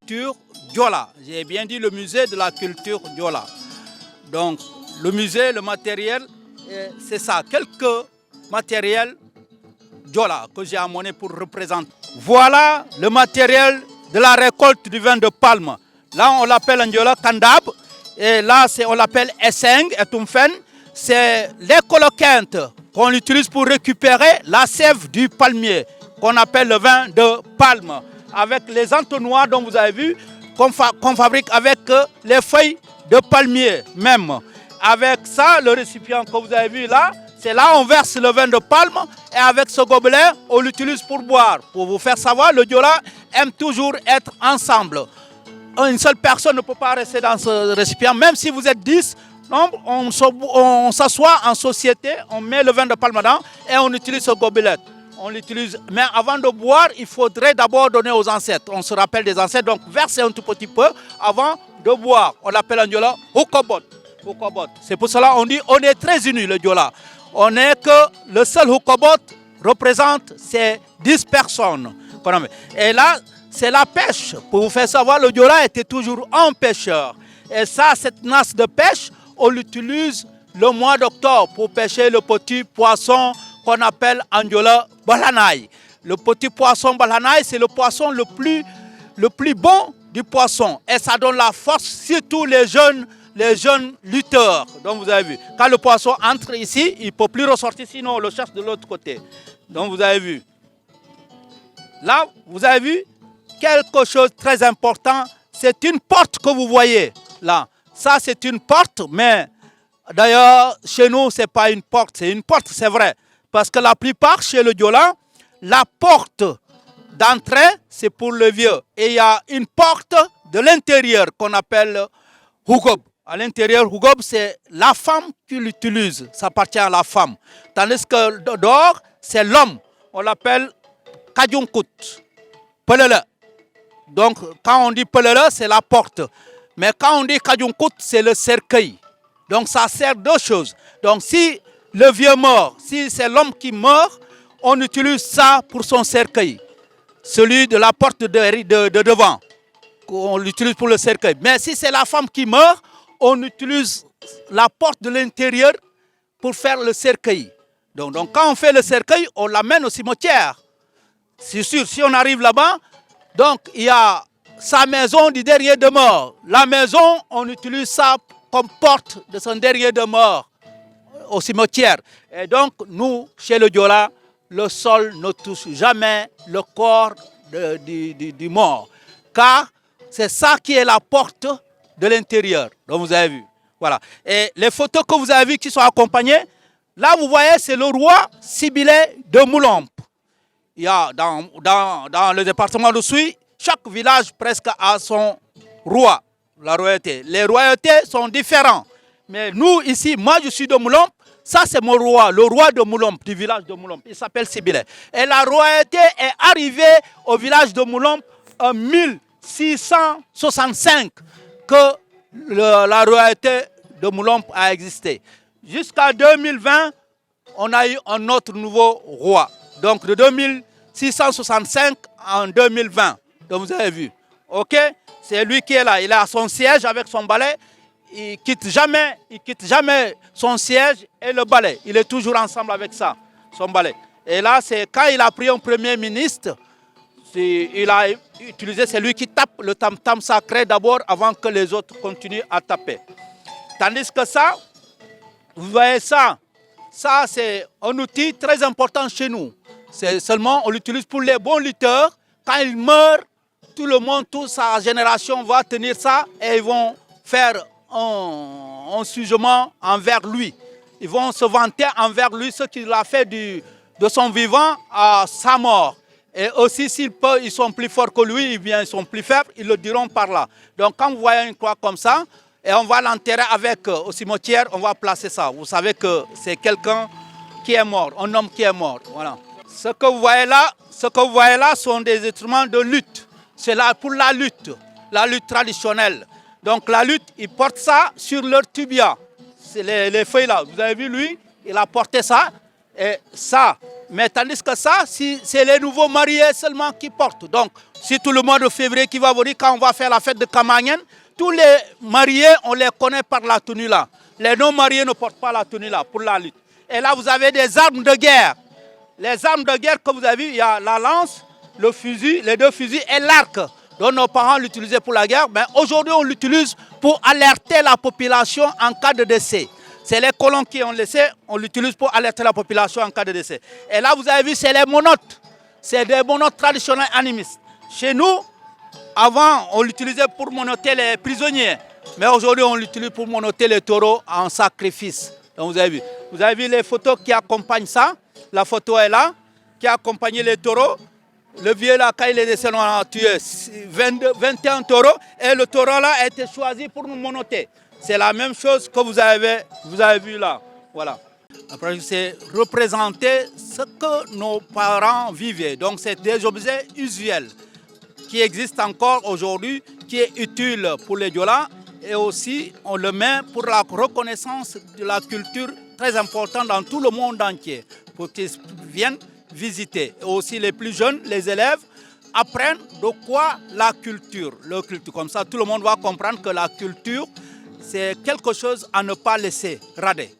culture Diola. J'ai bien dit le musée de la culture Diola. Donc, le musée, le matériel, c'est ça. Quelques matériels Diola que j'ai amené pour représenter. Voilà le matériel de la récolte du vin de palme. Là, on l'appelle en Diola Kandab. Et là, on l'appelle Esseng et Tumfen. C'est les coloquintes qu'on utilise pour récupérer la sève du palmier, qu'on appelle le vin de palme. Avec les entonnoirs dont vous avez vu, qu'on fabrique avec les feuilles de palmier même. Avec ça, le récipient que vous avez vu là, c'est là on verse le vin de palme et avec ce gobelet, on l'utilise pour boire. Pour vous faire savoir, le Diola aime toujours être ensemble. Une seule personne ne peut pas rester dans ce récipient, même si vous êtes 10, on s'assoit en société, on met le vin de palme dedans et on utilise ce gobelet. On l'utilise, mais avant de boire, il faudrait d'abord donner aux ancêtres. On se rappelle des ancêtres, donc verser un tout petit peu avant de boire. On l'appelle en Diola Hukobot. C'est pour cela qu'on dit on est très unis, le Diola. On n'est que le seul Hukobot représente ces 10 personnes. Et là, c'est la pêche. Pour vous faire savoir, le Diola était toujours un pêcheur. Et ça, cette nasse de pêche, on l'utilise le mois d'octobre pour pêcher le petit poisson qu'on appelle en Diola Balanaï. Le petit poisson Balanaï, c'est le poisson le plus bon du poisson. Et ça donne la force, surtout les jeunes lutteurs. Donc vous avez vu, quand le poisson entre ici, il ne peut plus ressortir, sinon on le cherche de l'autre côté. Donc vous avez vu. Là, vous avez vu quelque chose de très important. C'est une porte que vous voyez là. Ça, c'est une porte, mais d'ailleurs, chez nous, ce n'est pas une porte. C'est une porte, c'est vrai. Parce que la plupart, chez le Diola, la porte d'entrée, c'est pour le vieux. Et il y a une porte de l'intérieur qu'on appelle Hugob. À l'intérieur, Hugob, c'est la femme qui l'utilise. Ça appartient à la femme. Tandis que dehors, c'est l'homme. On l'appelle Kadjunkut. Pelele. Donc, quand on dit Pelele, c'est la porte. Mais quand on dit Kadjunkut, c'est le cercueil. Donc, ça sert deux choses. Donc, si le vieux meurt, si c'est l'homme qui meurt, on utilise ça pour son cercueil. Celui de la porte de devant. On l'utilise pour le cercueil. Mais si c'est la femme qui meurt, on utilise la porte de l'intérieur pour faire le cercueil. Donc, quand on fait le cercueil, on l'amène au cimetière. C'est sûr, si on arrive là-bas, donc il y a sa maison du dernier de mort. La maison, on utilise ça comme porte de son dernier de mort au cimetière. Et donc, nous, chez le Diola, le sol ne touche jamais le corps du mort. Car c'est ça qui est la porte de l'intérieur. Donc, vous avez vu. Voilà. Et les photos que vous avez vues qui sont accompagnées, là, vous voyez, c'est le roi Sibilé de Moulomp. Il y a dans le département de Souy, chaque village presque a son roi, la royauté. Les royautés sont différentes. Mais nous, ici, moi, je suis de Moulomp. Ça, c'est mon roi, le roi de Moulomp, du village de Moulomp. Il s'appelle Sibilé. Et la royauté est arrivée au village de Moulomp en 1665 que la royauté de Moulomp a existé. Jusqu'à 2020, on a eu un autre nouveau roi. Donc, de 2665 en 2020. Donc, vous avez vu. OK? C'est lui qui est là. Il a son siège avec son balai. Il ne quitte jamais son siège et le balai. Il est toujours ensemble avec ça, son balai. Et là, c'est quand il a pris un premier ministre, il a utilisé, c'est lui qui tape le tam-tam sacré d'abord avant que les autres continuent à taper. Tandis que ça, vous voyez ça, c'est un outil très important chez nous. C'est seulement, on l'utilise pour les bons lutteurs. Quand ils meurent, tout le monde, toute sa génération va tenir ça et ils vont faire un jugement envers lui. Ils vont se vanter envers lui ce qu'il a fait de son vivant à sa mort. Et aussi, ils sont plus forts que lui, ils sont plus faibles, ils le diront par là. Donc, quand vous voyez une croix comme ça, et on va l'enterrer avec, au cimetière, on va placer ça. Vous savez que c'est quelqu'un qui est mort, un homme qui est mort. Voilà. Ce que vous voyez là sont des instruments de lutte. C'est là pour la lutte traditionnelle. Donc la lutte, ils portent ça sur leur tibia. C'est les feuilles là. Vous avez vu lui, il a porté ça et ça. Mais tandis que ça, c'est les nouveaux mariés seulement qui portent. Donc Surtout le mois de février qui va venir, quand on va faire la fête de Kamagnen, tous les mariés, on les connaît par la tenue là. Les non-mariés ne portent pas la tenue là pour la lutte. Et là, vous avez des armes de guerre. Les armes de guerre que vous avez vues, il y a la lance, le fusil, les 2 fusils et l'arc. Donc nos parents l'utilisaient pour la guerre, mais aujourd'hui on l'utilise pour alerter la population en cas de décès. C'est les colons qui ont laissé, on l'utilise pour alerter la population en cas de décès. Et là vous avez vu, c'est les monotes. C'est des monotes traditionnels animistes. Chez nous, avant on l'utilisait pour monoter les prisonniers, mais aujourd'hui on l'utilise pour monoter les taureaux en sacrifice. Donc vous avez vu les photos qui accompagnent ça. La photo est là, qui a accompagné les taureaux. Le vieux là, quand il est décédé, on a tué 21 taureaux et le taureau là a été choisi pour nous monoter. C'est la même chose que vous avez vu là. Voilà. Après, c'est représenter ce que nos parents vivaient. Donc, c'est des objets usuels qui existent encore aujourd'hui, qui est utile pour les Diola. Et aussi, on le met pour la reconnaissance de la culture très importante dans tout le monde entier, pour qu'ils viennent visiter. Et aussi les plus jeunes, les élèves, apprennent de quoi la culture. Comme ça, tout le monde va comprendre que la culture, c'est quelque chose à ne pas laisser rader.